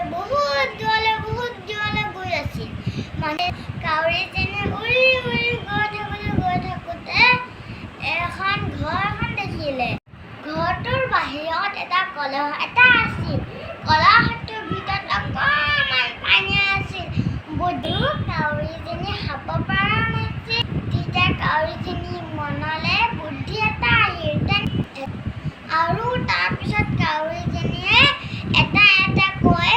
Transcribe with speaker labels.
Speaker 1: বহুত দূৰলৈ গৈ আছিল। মানে কাউৰীজনীয়ে উৰি উৰি গৈ থাকোঁতে এখন ঘৰ এখন দেখিলে। ঘৰটোৰ বাহিৰত এটা কলহ এটা আছিল। কলহটোৰ ভিতৰত অকণমান পানী আছিল। বুধু কাউৰীজনী খাব পৰা নাছিল। তেতিয়া কাউৰীজনী মনলৈ বুদ্ধি এটা আহিল। আৰু তাৰপিছত কাউৰীজনীয়ে এটা কৈ